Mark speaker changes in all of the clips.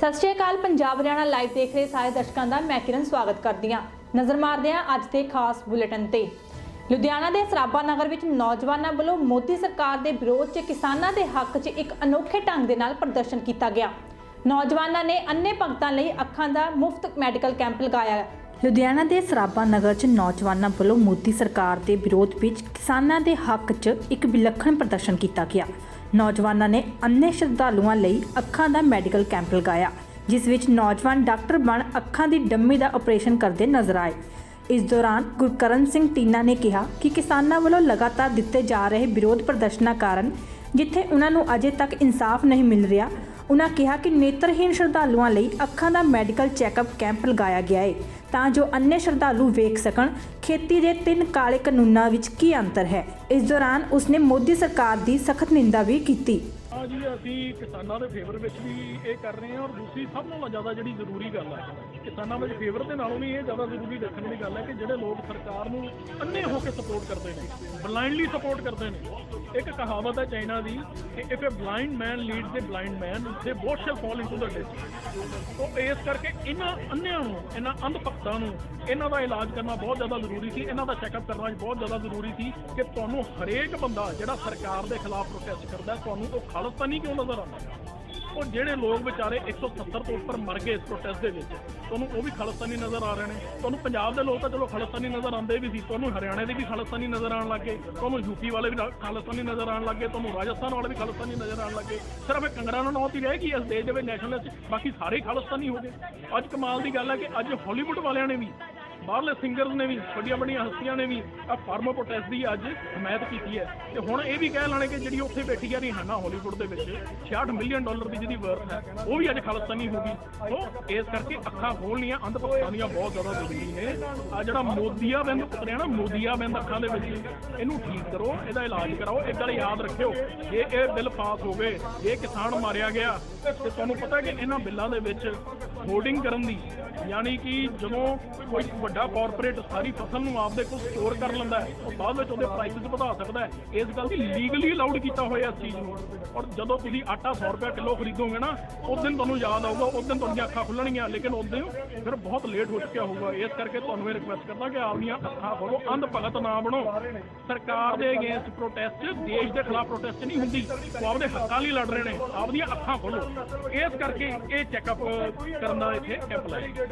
Speaker 1: सत श्री अकाल। पंजाब हरियाणा लाइव देख रहे सारे दर्शकों का मैं किरण स्वागत करती हाँ। नज़र मारते हैं अज के खास बुलेटिन ते। लुधियाना के सराबा नगर में नौजवानों वालों मोदी सरकार के विरोध च किसानों के हक च एक अनोखे ढंग के नाल प्रदर्शन किया गया। नौजवानों ने अन्ने भगतों लई अखां दा मुफ्त मैडिकल कैंप लगाया। लुधियाना के सराबा नगर च नौजवानों वालों मोदी सरकार के विरोध विच किसानों के हक च एक विलक्षण प्रदर्शन किया गया। नौजवानों ने अन्ने श्रद्धालुओं लई अखां दा मैडिकल कैंप लगाया, जिस विच नौजवान डॉक्टर बन अखां दी डम्मी दा ऑपरेशन करते नजर आए। इस दौरान गुरकरण सिंह टीना ने कहा कि किसानों वालों लगातार दिते जा रहे विरोध प्रदर्शनों कारण जिथे उन्होंने अजे तक इंसाफ नहीं मिल रहा, उन्होंने कहा कि नेत्रहीन श्रद्धालुओं लई अखां दा मैडिकल चैकअप कैंप लगाया गया है तां जो अन्य श्रद्धालु वेख सकण खेती के 3 काले कानूनों विच की अंतर है। इस दौरान उसने मोदी सरकार की सख्त निंदा भी की।
Speaker 2: हाँ जी, अभी किसानों के फेवर में भी ये कर रहे हैं और दूसरी सब नालों ज़्यादा जी जरूरी गल है किसानों में फेवर के नालों भी ये ज़्यादा जरूरी देखने की गल है कि जोड़े लोग सरकार को अन्ने होकर सपोर्ट करते हैं, ब्लाइंडली सपोर्ट करते हैं। एक कहावत है चाइना की कि if a blind man lead the blind man they both shall fall into the ditch. तो इस करके इन्हां अन्नियां नूं, इन्हां अंध भगतां नूं इन्हां दा इलाज करना बहुत ज़्यादा जरूरी सी, इन्हां दा चैकअप करना बहुत ज़्यादा जरूरी सी कि तुहानूं हरेक बंदा जिहड़ा सरकार के खिलाफ प्रोटेस्ट करता है तुहानूं तो खालिस्तानी क्यों नज़र आता। और ਜਿਹੜੇ लोग बेचारे 170 तो उपर मर गए इस प्रोटेस्ट के ਤੁਹਾਨੂੰ ਉਹ ਵੀ ਖਾਲਿਸਤਾਨੀ ਨਜ਼ਰ ਆ ਰਹੇ ਨੇ। ਤੁਹਾਨੂੰ ਪੰਜਾਬ ਦੇ ਲੋਕ ਤਾਂ ਚਲੋ ਖਾਲਿਸਤਾਨੀ ਨਜ਼ਰ ਆਉਂਦੇ ਵੀ ਸੀ, ਤੁਹਾਨੂੰ ਹਰਿਆਣੇ ਦੇ ਵੀ ਖਾਲਿਸਤਾਨੀ ਨਜ਼ਰ ਆਉਣ ਲੱਗੇ, ਤੁਹਾਨੂੰ ਯੂਪੀ ਵਾਲੇ ਵੀ ਖਾਲਿਸਤਾਨੀ ਨਜ਼ਰ ਆਉਣ ਲੱਗੇ, ਤੁਹਾਨੂੰ ਰਾਜਸਥਾਨ ਵਾਲੇ ਵੀ ਖਾਲਿਸਤਾਨੀ ਨਜ਼ਰ ਆਉਣ ਲੱਗੇ। ਸਿਰਫ ਇੱਕ ਕੰਗਰਾਨਾ ਨੌਤ ਹੀ ਰਹਿ ਗਈ ਇਸ ਦੇਸ਼ ਦੇ ਵਿੱਚ ਨੈਸ਼ਨਲਿਸਟ, ਬਾਕੀ ਸਾਰੇ ਖਾਲਿਸਤਾਨੀ ਹੋ ਗਏ। ਅੱਜ ਕਮਾਲ ਦੀ ਗੱਲ ਹੈ ਕਿ ਅੱਜ ਹਾਲੀਵੁੱਡ ਵਾਲਿਆਂ ਨੇ ਵੀ, ਬਾਹਰਲੇ ਸਿੰਗਰਸ ਨੇ ਵੀ, ਵੱਡੀਆਂ ਵੱਡੀਆਂ ਹਸਤੀਆਂ ਨੇ ਵੀ ਆ ਫਾਰਮਰ ਪ੍ਰੋਟੈਸਟ ਦੀ ਅੱਜ ਹਮਾਇਤ ਕੀਤੀ ਹੈ। ਤੇ ਹੁਣ ਇਹ ਵੀ ਕਹਿ ਲਾਣੇ ਕਿ ਜਿਹੜੀ ਉੱਥੇ ਬੈਠੀ ਆ ਰਿਹਾਨਾ ਹਾਲੀਵੁੱਡ ਦੇ ਵਿੱਚ $66 ਮਿਲੀਅਨ ਦੀ ਜਿਹਦੀ ਵਰਥ ਹੈ ਉਹ ਵੀ ਅੱਜ ਖਾਲਿਸਤਾਨੀ ਹੋ ਗਈ। ਸੋ ਇਸ ਕਰਕੇ ਅੱਖਾਂ ਖੋਲਣੀਆਂ ਅੰਧ ਭਗਤਾਂ ਦੀਆਂ ਬਹੁਤ ਜ਼ਿਆਦਾ ਜ਼ਰੂਰੀ ਨੇ। ਆ ਜਿਹੜਾ ਮੋਦੀਆ ਬਿੰਦ ਪੁੱਤਰਿਆ ਨਾ, ਮੋਦੀਆ ਬਿੰਦ ਅੱਖਾਂ ਦੇ ਵਿੱਚ ਇਹਨੂੰ ਠੀਕ ਕਰੋ, ਇਹਦਾ ਇਲਾਜ ਕਰਾਓ। ਇੱਕ ਗੱਲ ਯਾਦ ਰੱਖਿਓ, ਜੇ ਇਹ ਬਿੱਲ ਪਾਸ ਹੋ ਗਏ, ਜੇ ਕਿਸਾਨ ਮਾਰਿਆ ਗਿਆ ਤੇ ਤੁਹਾਨੂੰ ਪਤਾ ਕਿ ਇਹਨਾਂ ਬਿੱਲਾਂ ਦੇ ਵਿੱਚ ਹੋਰਡਿੰਗ ਕਰਨ ਦੀ, यानी कि जो कोई ਵੱਡਾ ਕਾਰਪੋਰੇਟ सारी फसल ਨੂੰ ਆਪਦੇ ਕੋਲ ਸਟੋਰ ਕਰ ਲੈਂਦਾ ਹੈ ਉਹ ਬਾਅਦ ਵਿੱਚ ਉਹਦੇ ਪ੍ਰਾਈਸਿਸ ਵਧਾ ਸਕਦਾ ਹੈ। ਇਸ ਗੱਲ ਦੀ ਲੀਗਲੀ ਅਲਾਉਡ ਕੀਤਾ ਹੋਇਆ ਇਸ ਚੀਜ਼ ਨੂੰ। ਔਰ ਜਦੋਂ ਤੁਸੀਂ ਆਟਾ 100 ਰੁਪਏ ਕਿਲੋ ਖਰੀਦੋਗੇ ਨਾ, ਉਸ ਦਿਨ ਤੁਹਾਨੂੰ ਯਾਦ ਆਊਗਾ, ਉਸ ਦਿਨ ਤੁਹਾਡੀਆਂ ਅੱਖਾਂ ਖੁੱਲਣਗੀਆਂ, ਲੇਕਿਨ ਉਸ ਦਿਨ ਫਿਰ ਬਹੁਤ ਲੇਟ ਹੋ ਚੁੱਕਿਆ ਹੋਊਗਾ। ਇਸ ਕਰਕੇ ਤੁਹਾਨੂੰ ਇਹ ਰਿਕੁਐਸਟ ਕਰਦਾ ਕਿ ਆਪਦੀਆਂ ਅੱਖਾਂ ਖੋਲੋ, ਅੰਧ ਭਗਤ ਨਾ ਬਣੋ। ਸਰਕਾਰ ਦੇ ਅਗੇਂਸਟ ਪ੍ਰੋਟੈਸਟ, ਦੇਸ਼ ਦੇ ਖਿਲਾਫ ਪ੍ਰੋਟੈਸਟ ਨਹੀਂ ਹੁੰਦੀ, ਉਹ ਆਪਦੇ ਹੱਕਾਂ ਲਈ ਲੜ ਰਹੇ ਨੇ। ਆਪਦੀਆਂ ਅੱਖਾਂ ਖੋਲੋ। ਇਸ ਕਰਕੇ ਇਹ ਚੈੱਕਅਪ ਕਰਨ ਦਾ ਇੱਥੇ ਕੈਂਪ ਲਾਇਆ।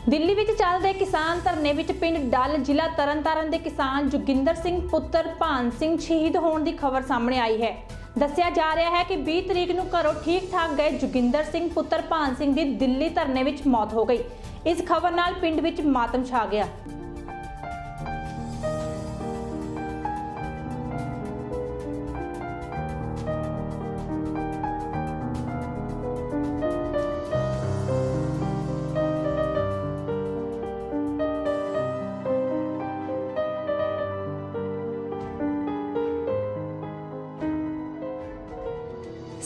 Speaker 1: दिल्ली विच चल रहे किसान धरने विच पिंड डल जिला तरनतारन के किसान जोगिंदर सिंह पुत्र भान सिंह शहीद होने की खबर सामने आई है। दस्सिया जा रहा है कि 20 तरीक नूं घरों ठीक ठाक गए जोगिंदर सिंह पुत्र भान सिंह की दिल्ली धरने विच मौत हो गई। इस खबर नाल पिंड विच मातम छा गया।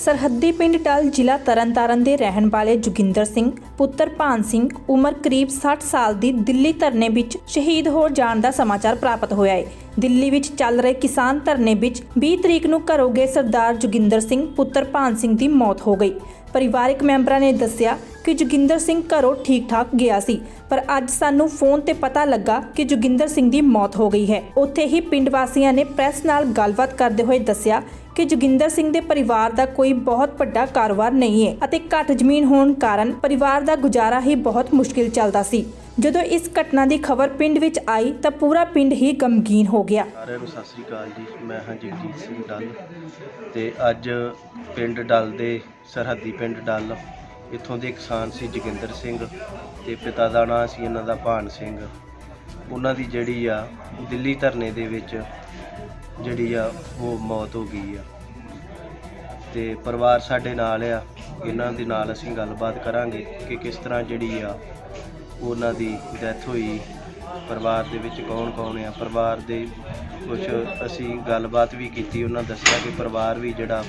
Speaker 1: सरहदी पिंड डल जिला तरनतारन के रहन वाले जोगिंदर सिंह पुत्र भान सिंह उम्र करीब 60 साल की दिल्ली धरने विच शहीद हो जाने का समाचार प्राप्त होया है। दिल्ली विच चल रहे किसान धरने विच 20 तरीक नूं घरों गए सरदार जोगिंदर सिंह पुत्र भान सिंह की मौत हो गई। परिवारक मैंबरां ने दस्सिया कि जोगिंदर सिंह घरों ठीक ठाक गया सी, पर अज सानू फोन ते पता लगा कि जोगिंदर सिंह की मौत हो गई है। उत्थे ही पिंड वासियों ने प्रेस नाल गलबात करते हुए दस्सिया कि जोगिंदर सिंह के परिवार का कोई बहुत बड़ा कारोबार नहीं है अते घट जमीन होने कारण परिवार का गुजारा ही बहुत मुश्किल चलता सी। जदों इस घटना की खबर पिंड विच आई तो पूरा पिंड ही गमगीन हो गया।
Speaker 3: सारिਆਂ ਨੂੰ ਸਤਿ ਸ੍ਰੀ ਅਕਾਲ जी, मैं हाँ जगजीत सिंह डल ਤੇ ਅੱਜ ਪਿੰਡ ਡਲ ਦੇ ਸਰਹੱਦੀ ਪਿੰਡ ਡਲ ਇੱਥੋਂ ਦੇ ਕਿਸਾਨ ਸੀ ਜੋਗਿੰਦਰ ਸਿੰਘ ਤੇ ਪਿਤਾ ਦਾ ਨਾਂ ਸੀ ਇਹਨਾਂ ਦਾ ਭਾਨ ਸਿੰਘ। ਉਹਨਾਂ ਦੀ ਜਿਹੜੀ ਆ ਦਿੱਲੀ ਧਰਨੇ ਦੇ ਵਿੱਚ ਜਿਹੜੀ ਆ ਉਹ ਮੌਤ ਹੋ ਗਈ ਆ ਤੇ ਪਰਿਵਾਰ ਸਾਡੇ ਨਾਲ ਆ। ਇਹਨਾਂ ਦੇ ਨਾਲ ਅਸੀਂ ਗੱਲਬਾਤ ਕਰਾਂਗੇ ਕਿ ਕਿਸ ਤਰ੍ਹਾਂ ਜਿਹੜੀ ਆ ਉਹਨਾਂ ਦੀ ਡੈਥ ਹੋਈ, ਪਰਿਵਾਰ ਦੇ ਵਿੱਚ ਕੌਣ ਕੌਣ ਆ। ਪਰਿਵਾਰ ਦੇ ਕੁਝ ਅਸੀਂ ਗੱਲਬਾਤ ਵੀ ਕੀਤੀ, ਉਹਨਾਂ ਦੱਸਿਆ ਕਿ ਪਰਿਵਾਰ ਵੀ ਜਿਹੜਾ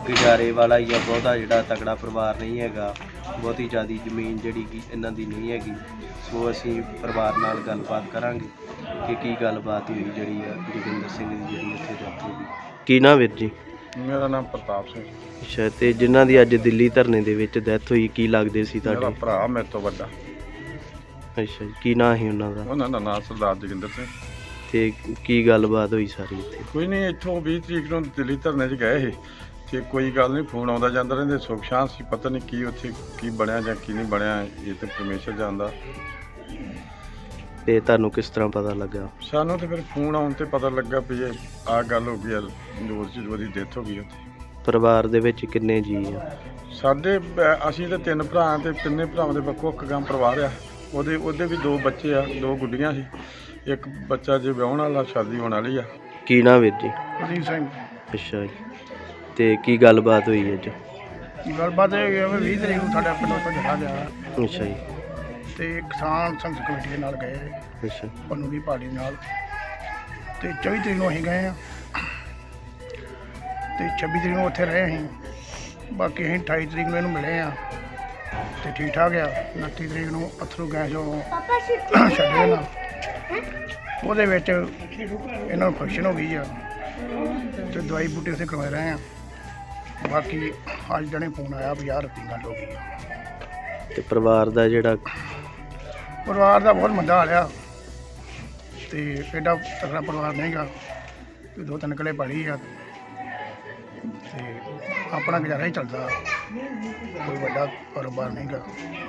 Speaker 3: ਗੁਜ਼ਾਰੇ ਵਾਲਾ ਹੀ ਆ, ਬਹੁਤਾ ਜਿਹੜਾ ਤਕੜਾ ਪਰਿਵਾਰ ਨਹੀਂ ਹੈਗਾ, ਬਹੁਤੀ ਜ਼ਿਆਦਾ ਜ਼ਮੀਨ ਜਿਹੜੀ ਕਿ ਇਹਨਾਂ ਦੀ ਨਹੀਂ ਹੈਗੀ। ਸੋ ਅਸੀਂ ਪਰਿਵਾਰ ਨਾਲ ਗੱਲਬਾਤ ਕਰਾਂਗੇ ਕਿ ਕੀ ਗੱਲਬਾਤ ਹੋਈ ਜਿਹੜੀ ਆ ਜੋਗਿੰਦਰ ਸਿੰਘ ਦੀ ਜਿਹੜੀ ਇੱਥੇ ਡੈਥ ਹੋ ਗਈ। ਕੀ ਨਾਮ ਵੀਰ ਜੀ?
Speaker 4: ਮੇਰਾ ਨਾਮ ਪ੍ਰਤਾਪ ਸਿੰਘ।
Speaker 3: ਅੱਛਾ, ਤੇ ਜਿਨ੍ਹਾਂ ਦੀ ਅੱਜ ਦਿੱਲੀ ਧਰਨੇ ਦੇ ਵਿੱਚ ਡੈਥ ਹੋਈ, ਕੀ ਲੱਗਦੇ ਸੀ
Speaker 4: ਮੇਰਾ
Speaker 3: ਤੁਹਾਡੇ?
Speaker 4: ਭਰਾ ਮੇਰੇ ਤੋਂ ਵੱਡਾ।
Speaker 3: ਅੱਛਾ ਜੀ, ਕੀ ਨਾਂ ਸੀ ਉਹਨਾਂ ਦਾ?
Speaker 4: ਉਹਨਾਂ ਦਾ ਨਾਮ ਸਰਦਾਰ ਜੋਗਿੰਦਰ ਸਿੰਘ।
Speaker 3: ਤੇ ਕੀ ਗੱਲਬਾਤ ਹੋਈ ਸਾਰੀ ਇੱਥੇ?
Speaker 4: ਕੋਈ ਨਹੀਂ, ਇੱਥੋਂ 20 ਤਰੀਕ ਨੂੰ ਦਿੱਲੀ ਧਰਨੇ 'ਚ ਗਏ ਸੀ ਤੇ ਕੋਈ ਗੱਲ ਨਹੀਂ, ਫੋਨ ਆਉਂਦਾ ਜਾਂਦਾ ਰਹਿੰਦੇ, ਸੁੱਖ ਸ਼ਾਂਤ ਸੀ। ਪਤਾ ਨਹੀਂ ਕੀ ਉੱਥੇ ਕੀ ਬਣਿਆ ਜਾਂ ਕੀ ਨਹੀਂ ਬਣਿਆ, ਇਹ ਤੇ ਪਰਮੇਸ਼ਰ ਜਾਣਦਾ।
Speaker 3: ਤੇ ਤੁਹਾਨੂੰ ਕਿਸ ਤਰ੍ਹਾਂ ਪਤਾ ਲੱਗਾ?
Speaker 4: ਸਾਨੂੰ ਤੇ ਫਿਰ ਫੋਨ ਆਉਣ ਤੇ ਪਤਾ ਲੱਗਾ ਵੀ ਇਹ ਆਹ ਗੱਲ ਹੋ ਗਈ ਆ, ਨਿਊਜ਼ 'ਚ ਉਹਦੀ ਡੈਥ ਹੋ ਗਈ ਉੱਥੇ।
Speaker 3: ਪਰਿਵਾਰ ਦੇ ਵਿੱਚ ਕਿੰਨੇ ਜੀ ਆ?
Speaker 4: ਸਾਡੇ ਅਸੀਂ ਤੇ 3 ਭਰਾ ਤੇ ਤਿੰਨੇ ਭਰਾਵਾਂ ਦੇ ਵੱਖੋ ਵੱਖ ਗਾਂ ਪਰਿਵਾਰ ਆ। ਉਹਦੇ ਵੀ 2 ਬੱਚੇ ਆ, 2 ਗੁੱਡੀਆਂ ਸੀ, ਇੱਕ ਬੱਚਾ ਜੇ ਵਿਆਹੁਣ ਵਾਲਾ, ਸ਼ਾਦੀ ਹੋਣ ਵਾਲੀ ਆ।
Speaker 3: ਕੀ ਨਾਂ ਵੀਰ ਜੀ?
Speaker 4: ਅਜੀਤ ਸਿੰਘ।
Speaker 3: ਅੱਛਾ ਜੀ, ਤੇ ਕੀ ਗੱਲਬਾਤ ਹੋਈ ਅੱਜ?
Speaker 5: ਗੱਲਬਾਤ ਇਹ ਹੈ ਵੀ 20 ਤਰੀਕ ਨੂੰ ਸਾਡੇ ਪਿੰਡੋਂ ਤੋਂ ਜਹਾ ਗਿਆ
Speaker 3: ਅੱਛਾ ਜੀ।
Speaker 5: ਤੇ ਕਿਸਾਨ ਸੰਘਰਸ਼ ਕਮੇਟੀ ਦੇ ਨਾਲ ਗਏ
Speaker 3: ਅੱਛਾ
Speaker 5: ਪੰਨੂ ਦੀ ਪਾਰਟੀ ਨਾਲ, ਤੇ 24 ਤਰੀਕ ਨੂੰ ਅਸੀਂ ਗਏ ਆ ਤੇ 26 ਤਰੀਕ ਨੂੰ ਉੱਥੇ ਰਹੇ ਅਸੀਂ। ਬਾਕੀ ਅਸੀਂ 28 ਤਰੀਕ ਨੂੰ ਇਹਨੂੰ ਮਿਲੇ ਆ ਤੇ ਠੀਕ ਠਾਕ ਆ। 29 ਤਰੀਕ ਨੂੰ ਅਥਰੂ ਗੈਸ ਜੋ ਛੱਡੇ ਨਾ, ਉਹਦੇ ਵਿੱਚ ਇਹਨਾਂ ਨੂੰ ਫੰਕਸ਼ਨ ਹੋ ਗਈ ਆ ਤੇ ਦਵਾਈ ਬੂਟੇ ਉੱਥੇ ਕਰਵਾ ਰਹੇ ਆ। ਬਾਕੀ ਅੱਜ ਦਿਨੇ ਫੋਨ ਆਇਆ ਵੀ ਯਾਰ ਰਾਤੀ ਗੱਲ ਹੋ ਗਈ ਆ।
Speaker 3: ਤੇ ਪਰਿਵਾਰ ਦਾ ਜਿਹੜਾ
Speaker 5: ਪਰਿਵਾਰ ਦਾ ਬਹੁਤ ਮੰਦਾ ਹਾਲ ਆ ਤੇ ਐਡਾ ਤਕੜਾ ਪਰਿਵਾਰ ਨਹੀਂਗਾ, 2-3 ਕਿੱਲੇ ਪੜੀ ਆ ਤੇ ਆਪਣਾ ਗੁਜ਼ਾਰਾ ਹੀ ਚੱਲਦਾ, ਕੋਈ ਵੱਡਾ ਕਾਰੋਬਾਰ ਨਹੀਂਗਾ।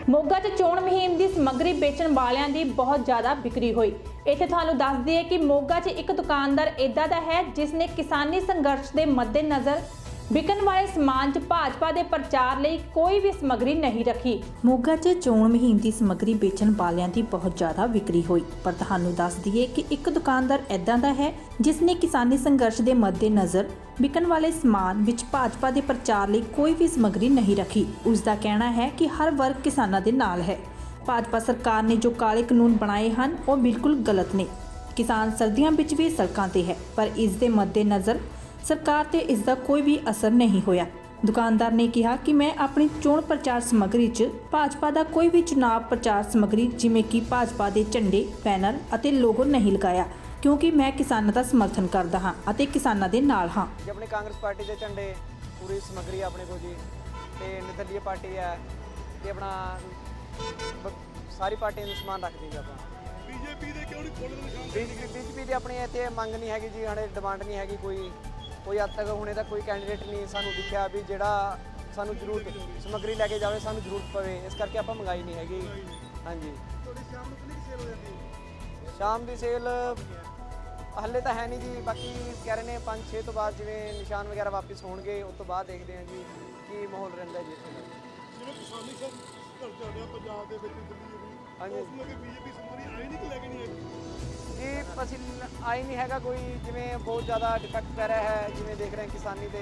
Speaker 1: ਮੋਗਾ 'ਚ ਚੋਣ ਮੁਹਿੰਮ ਦੀ ਸਮੱਗਰੀ ਵੇਚਣ ਵਾਲਿਆਂ ਦੀ ਬਹੁਤ ਜ਼ਿਆਦਾ ਵਿਕਰੀ ਹੋਈ। ਇੱਥੇ ਤੁਹਾਨੂੰ ਦੱਸ ਦਈਏ ਕਿ ਮੋਗਾ 'ਚ ਇੱਕ ਦੁਕਾਨਦਾਰ ਇੱਦਾਂ ਦਾ ਹੈ ਜਿਸ ਨੇ ਕਿਸਾਨੀ ਸੰਘਰਸ਼ ਦੇ ਮੱਦੇਨਜ਼ਰ ਵਿਕਣ ਵਾਲੇ ਸਮਾਨ 'ਚ ਭਾਜਪਾ ਦੇ ਪ੍ਰਚਾਰ ਲਈ ਕੋਈ ਵੀ ਸਮੱਗਰੀ ਨਹੀਂ ਰੱਖੀ। ਮੋਗਾ 'ਚ ਚੋਣ ਮੁਹਿੰਮ ਦੀ ਸਮੱਗਰੀ ਵੇਚਣ ਵਾਲਿਆਂ ਦੀ ਬਹੁਤ ਜ਼ਿਆਦਾ ਵਿਕਰੀ ਹੋਈ, ਪਰ ਤੁਹਾਨੂੰ ਦੱਸ ਦਈਏ ਕਿ ਇੱਕ ਦੁਕਾਨਦਾਰ ਇੱਦਾਂ ਦਾ ਹੈ ਜਿਸ ਨੇ ਕਿਸਾਨੀ ਸੰਘਰਸ਼ ਦੇ ਮੱਦੇਨਜ਼ਰ ਵਿਕਣ ਵਾਲੇ ਸਮਾਨ ਵਿੱਚ ਭਾਜਪਾ ਦੇ ਪ੍ਰਚਾਰ ਲਈ ਕੋਈ ਵੀ ਸਮੱਗਰੀ ਨਹੀਂ ਰੱਖੀ। ਉਸ ਦਾ ਕਹਿਣਾ ਹੈ ਕਿ ਹਰ ਵਰਗ ਕਿਸਾਨਾਂ ਦੇ ਨਾਲ ਹੈ। ਭਾਜਪਾ ਸਰਕਾਰ ਨੇ ਜੋ ਕਾਲੇ ਕਾਨੂੰਨ ਬਣਾਏ ਹਨ ਉਹ ਬਿਲਕੁਲ ਗਲਤ ਨੇ। ਕਿਸਾਨ ਸਰਦੀਆਂ ਵਿੱਚ ਵੀ ਸੜਕਾਂ ਤੇ ਹੈ, ਪਰ ਇਸ ਦੇ ਮੱਦੇਨਜ਼ਰ ਸਰਕਾਰ ਤੇ ਇਸ ਦਾ ਕੋਈ ਵੀ ਅਸਰ ਨਹੀਂ ਹੋਇਆ। ਦੁਕਾਨਦਾਰ ਨੇ ਕਿਹਾ ਕਿ ਮੈਂ ਆਪਣੀ ਚੋਣ ਪ੍ਰਚਾਰ ਸਮੱਗਰੀ 'ਚ ਭਾਜਪਾ ਦਾ ਕੋਈ ਵੀ ਚੁਣਾਵ ਪ੍ਰਚਾਰ ਸਮੱਗਰੀ ਜਿਵੇਂ ਕਿ ਭਾਜਪਾ ਦੇ ਝੰਡੇ, ਬੈਨਰ ਅਤੇ ਲੋਗੋ ਨਹੀਂ ਲਗਾਇਆ, ਕਿਉਂਕਿ ਮੈਂ ਕਿਸਾਨਾਂ ਦਾ ਸਮਰਥਨ ਕਰਦਾ ਹਾਂ ਅਤੇ ਕਿਸਾਨਾਂ ਦੇ ਨਾਲ ਹਾਂ।
Speaker 6: अपनी कांग्रेस पार्टी के झंडे पूरी समग्री अपने को जी ते निर्दलीय पार्टी है ते अपना सारी पार्टियां ਦਾ ਸਮਾਨ ਰੱਖਦੀ ਜੀ ਆਪਾਂ। ਬੀਜੇਪੀ ਦੇ ਕਿਉਂ ਨਹੀਂ ਖੋਲ੍ਹਦੇ? ਬੀਜੇਪੀ ਦੀ ਆਪਣੀ ਇੱਥੇ ਮੰਗ ਨਹੀਂ ਹੈਗੀ ਜੀ, ਹਣੇ ਡਿਮਾਂਡ ਨਹੀਂ ਹੈਗੀ ਕੋਈ ਹੱਦ ਤੱਕ ਹੁਣੇ ਤਾਂ ਕੋਈ ਕੈਂਡੀਡੇਟ ਨਹੀਂ ਸਾਨੂੰ ਦਿਖਿਆ ਵੀ ਜਿਹੜਾ ਸਾਨੂੰ ਜ਼ਰੂਰਤ ਸਮੱਗਰੀ ਲੈ ਕੇ ਜਾਵੇ, ਸਾਨੂੰ ਜ਼ਰੂਰਤ ਪਵੇ, ਇਸ ਕਰਕੇ ਆਪਾਂ ਮੰਗਾਈ ਨਹੀਂ ਹੈਗੀ। ਹਾਂਜੀ, ਸ਼ਾਮ ਦੀ ਸੇਲ ਹੱਲੇ ਤਾਂ ਹੈ ਨਹੀਂ ਜੀ, ਬਾਕੀ ਕਹਿ ਰਹੇ ਨੇ 5-6 ਤੋਂ ਬਾਅਦ ਜਿਵੇਂ ਨਿਸ਼ਾਨ ਵਗੈਰਾ ਵਾਪਸ ਹੋਣਗੇ ਉਸ ਤੋਂ ਬਾਅਦ ਦੇਖਦੇ ਹਾਂ ਜੀ ਕੀ ਮਾਹੌਲ ਰਹਿੰਦਾ ਜੀ ਇੱਥੇ ਦਾ।
Speaker 2: ਜਿਵੇਂ ਕਿਸਾਨੀ ਸੰਘਰਸ਼ ਚੱਲ ਰਿਹਾ ਪੰਜਾਬ ਦੇ ਵਿੱਚ, ਦਿੱਲੀ ਵੀ,
Speaker 6: ਹਾਂਜੀ
Speaker 2: ਉਸ ਨੂੰ ਕਿ ਬੀਜੇਪੀ ਸਮਗਰੀ ਆਈ ਨਹੀਂ ਕਿ ਲੈ ਕੇ ਨਹੀਂ ਆਈ
Speaker 6: ਜੀ, ਅਸੀਂ ਆਈ ਨਹੀਂ ਹੈਗਾ ਕੋਈ, ਜਿਵੇਂ ਬਹੁਤ ਜ਼ਿਆਦਾ ਡਿਫੈਕਟ ਪੈ ਰਿਹਾ ਹੈ, ਜਿਵੇਂ ਦੇਖ ਰਹੇ ਹਾਂ ਕਿਸਾਨੀ ਤੇ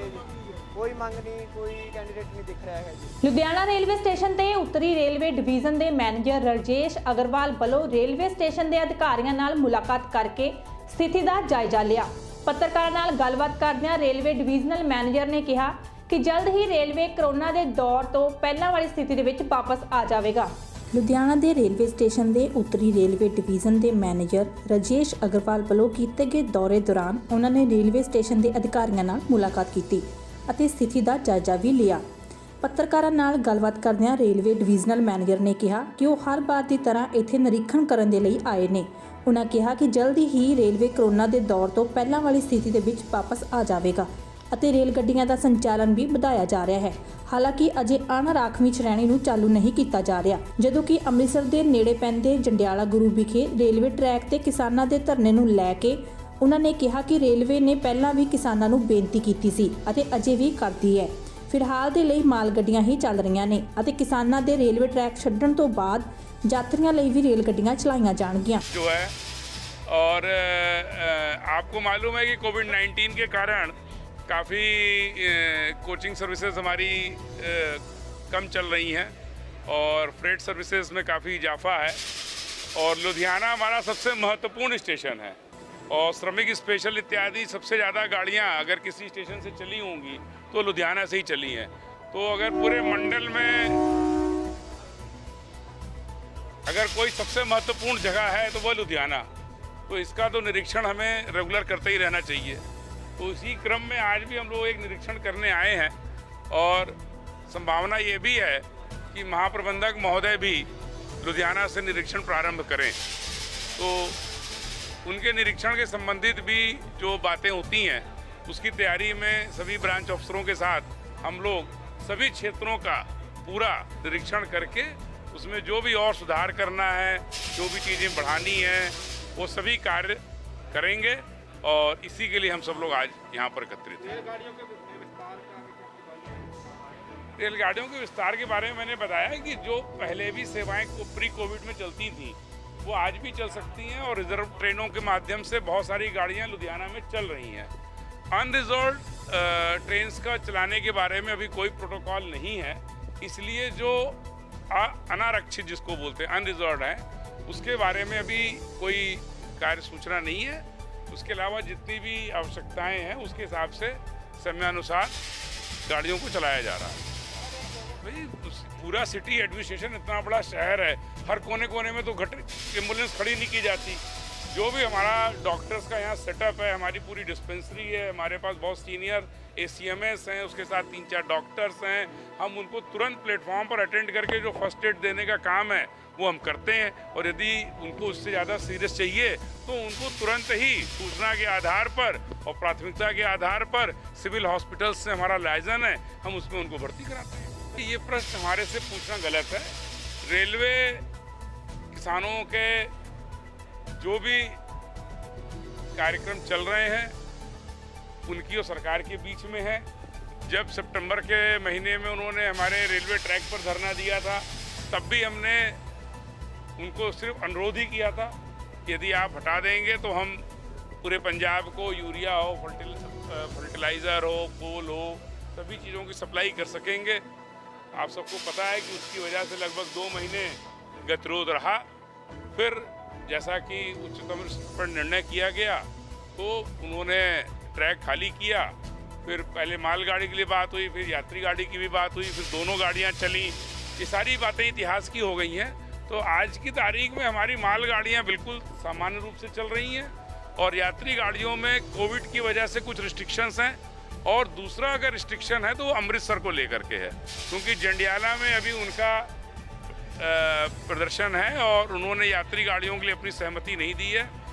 Speaker 6: ਕੋਈ ਮੰਗ ਨਹੀਂ, ਕੋਈ ਕੈਂਡੀਡੇਟ ਨਹੀਂ ਦਿਖ ਰਿਹਾ ਹੈ ਜੀ।
Speaker 1: ਲੁਧਿਆਣਾ ਰੇਲਵੇ ਸਟੇਸ਼ਨ ਤੇ ਉੱਤਰੀ ਰੇਲਵੇ ਡਿਵੀਜ਼ਨ ਦੇ ਮੈਨੇਜਰ ਰਜੇਸ਼ ਅਗਰਵਾਲ ਵੱਲੋਂ ਰੇਲਵੇ ਸਟੇਸ਼ਨ ਦੇ ਅਧਿਕਾਰੀਆਂ ਨਾਲ ਮੁਲਾਕਾਤ ਕਰਕੇ ਸਥਿਤੀ ਦਾ ਜਾਇਜ਼ਾ ਲਿਆ। ਪੱਤਰਕਾਰਾਂ ਨਾਲ ਗੱਲਬਾਤ ਕਰਦਿਆਂ ਰੇਲਵੇ ਡਿਵੀਜ਼ਨਲ ਮੈਨੇਜਰ ਨੇ ਕਿਹਾ ਕਿ ਜਲਦ ਹੀ ਰੇਲਵੇ ਕਰੋਨਾ ਦੇ ਦੌਰ ਤੋਂ ਪਹਿਲਾਂ ਵਾਲੀ ਸਥਿਤੀ ਦੇ ਵਿੱਚ ਵਾਪਸ ਆ ਜਾਵੇਗਾ। ਲੁਧਿਆਣਾ ਦੇ ਰੇਲਵੇ ਸਟੇਸ਼ਨ ਦੇ ਉੱਤਰੀ ਰੇਲਵੇ ਡਿਵੀਜ਼ਨ ਦੇ ਮੈਨੇਜਰ ਰਜੇਸ਼ ਅਗਰਵਾਲ ਵੱਲੋਂ ਕੀਤੇ ਗਏ ਦੌਰੇ ਦੌਰਾਨ ਉਹਨਾਂ ਨੇ ਰੇਲਵੇ ਸਟੇਸ਼ਨ ਦੇ ਅਧਿਕਾਰੀਆਂ ਨਾਲ ਮੁਲਾਕਾਤ ਕੀਤੀ ਅਤੇ ਸਥਿਤੀ ਦਾ ਜਾਇਜ਼ਾ ਵੀ ਲਿਆ। ਪੱਤਰਕਾਰਾਂ ਨਾਲ ਗੱਲਬਾਤ ਕਰਦਿਆਂ ਰੇਲਵੇ ਡਿਵੀਜ਼ਨਲ ਮੈਨੇਜਰ ਨੇ ਕਿਹਾ ਕਿ ਉਹ ਹਰ ਵਾਰ ਦੀ ਤਰ੍ਹਾਂ ਇੱਥੇ ਨਿਰੀਖਣ ਕਰਨ ਦੇ ਲਈ ਆਏ ਨੇ। ਉਹਨਾਂ ਕਿਹਾ ਕਿ ਜਲਦੀ ਹੀ ਰੇਲਵੇ ਕਰੋਨਾ ਦੇ ਦੌਰ ਤੋਂ ਪਹਿਲਾਂ ਵਾਲੀ ਸਥਿਤੀ ਦੇ ਵਿੱਚ ਵਾਪਸ ਆ ਜਾਵੇਗਾ ਅਤੇ ਰੇਲ ਗੱਡੀਆਂ ਦਾ ਸੰਚਾਲਨ ਵੀ ਵਧਾਇਆ ਜਾ ਰਿਹਾ ਹੈ। ਹਾਲਾਂਕਿ ਅਜੇ ਅਣਰਾਖਵੀਂ ਸ਼੍ਰੇਣੀ ਨੂੰ ਚਾਲੂ ਨਹੀਂ ਕੀਤਾ ਜਾ ਰਿਹਾ, ਜਦੋਂ ਕਿ ਅੰਮ੍ਰਿਤਸਰ ਦੇ ਨੇੜੇ ਪੈਂਦੇ ਜੰਡਿਆਲਾ ਗੁਰੂ ਵਿਖੇ ਰੇਲਵੇ ਟਰੈਕ ਤੇ ਕਿਸਾਨਾਂ ਦੇ ਧਰਨੇ ਨੂੰ ਲੈ ਕੇ ਉਹਨਾਂ ਨੇ ਕਿਹਾ ਕਿ ਰੇਲਵੇ ਨੇ ਪਹਿਲਾਂ ਵੀ ਕਿਸਾਨਾਂ ਨੂੰ ਬੇਨਤੀ ਕੀਤੀ ਸੀ ਅਤੇ ਅਜੇ ਵੀ ਕਰਦੀ ਹੈ। ਫਿਲਹਾਲ ਦੇ ਲਈ ਮਾਲ ਗੱਡੀਆਂ ਹੀ ਚੱਲ ਰਹੀਆਂ ਨੇ ਅਤੇ ਕਿਸਾਨਾਂ ਦੇ ਰੇਲਵੇ ਟਰੈਕ ਛੱਡਣ ਤੋਂ ਬਾਅਦ यात्रियों लिए भी रेलगड्डियां चलाईयां जाणगियां।
Speaker 7: जो है और आपको मालूम है कि कोविड-19 के कारण काफ़ी कोचिंग सर्विसेज हमारी कम चल रही हैं और फ्रेट सर्विसेज में काफ़ी इजाफा है और लुधियाना हमारा सबसे महत्वपूर्ण स्टेशन है और श्रमिक स्पेशल इत्यादि सबसे ज़्यादा गाड़ियाँ अगर किसी स्टेशन से चली होंगी तो लुधियाना से ही चली हैं। तो अगर पूरे मंडल में अगर कोई सबसे महत्वपूर्ण जगह है तो वह लुधियाना, तो इसका तो निरीक्षण हमें रेगुलर करते ही रहना चाहिए तो इसी क्रम में आज भी हम लोग एक निरीक्षण करने आए हैं और संभावना ये भी है कि महाप्रबंधक महोदय भी लुधियाना से निरीक्षण प्रारंभ करें। तो उनके निरीक्षण के संबंधित भी जो बातें होती हैं उसकी तैयारी में सभी ब्रांच अफसरों के साथ हम लोग सभी क्षेत्रों का पूरा निरीक्षण करके उसमें जो भी और सुधार करना है, जो भी चीज़ें बढ़ानी है, वो सभी कार्य करेंगे और इसी के लिए हम सब लोग आज यहाँ पर एकत्रित हैं। रेलगाड़ियों के विस्तार के बारे में मैंने बताया कि जो पहले भी सेवाएं प्री कोविड में चलती थी वो आज भी चल सकती हैं और रिजर्व ट्रेनों के माध्यम से बहुत सारी गाड़ियाँ लुधियाना में चल रही हैं। अनरिजर्व ट्रेन्स का चलाने के बारे में अभी कोई प्रोटोकॉल नहीं है, इसलिए जो अनारक्षित जिसको बोलते हैं अनरिजर्व है उसके बारे में अभी कोई कार्य सूचना नहीं है। उसके अलावा जितनी भी आवश्यकताएं हैं उसके हिसाब से समयानुसार गाड़ियों को चलाया जा रहा है। भाई पूरा सिटी एडमिनिस्ट्रेशन इतना बड़ा शहर है, हर कोने कोने में तो एम्बुलेंस खड़ी नहीं की जाती। जो भी हमारा डॉक्टर्स का यहाँ सेटअप है, हमारी पूरी डिस्पेंसरी है, हमारे पास बहुत सीनियर ACMS हैं, उसके साथ 3-4 डॉक्टर्स हैं। हम उनको तुरंत प्लेटफॉर्म पर अटेंड करके जो फर्स्ट एड देने का काम है वो हम करते हैं और यदि उनको उससे ज़्यादा सीरियस चाहिए तो उनको तुरंत ही सूचना के आधार पर और प्राथमिकता के आधार पर सिविल हॉस्पिटल्स से हमारा लाइजन है, हम उसमें उनको भर्ती कराते हैं। ये प्रश्न हमारे से पूछना गलत है। रेलवे किसानों के जो भी कार्यक्रम चल रहे हैं उनकी और सरकार के बीच में है। जब सितंबर के महीने में उन्होंने हमारे रेलवे ट्रैक पर धरना दिया था तब भी हमने उनको सिर्फ अनुरोध ही किया था यदि आप हटा देंगे तो हम पूरे पंजाब को यूरिया हो, फर्टिलाइज़र हो, कोल हो, सभी चीज़ों की सप्लाई कर सकेंगे। आप सबको पता है कि उसकी वजह से लगभग 2 महीने गतिरोध रहा। फिर जैसा कि उच्चतम पर निर्णय किया गया तो उन्होंने ट्रैक खाली किया। फिर पहले मालगाड़ी के लिए बात हुई, फिर यात्री गाड़ी की भी बात हुई, फिर दोनों गाड़ियां चली। ये सारी बातें इतिहास की हो गई हैं। तो आज की तारीख में हमारी मालगाड़ियां बिल्कुल सामान्य रूप से चल रही हैं और यात्री गाड़ियों में कोविड की वजह से कुछ रिस्ट्रिक्शंस हैं। और दूसरा अगर रिस्ट्रिक्शन है तो वो अमृतसर को लेकर के है, क्योंकि जंडियाला में अभी उनका प्रदर्शन है और उन्होंने यात्री गाड़ियों के लिए अपनी सहमति नहीं दी है।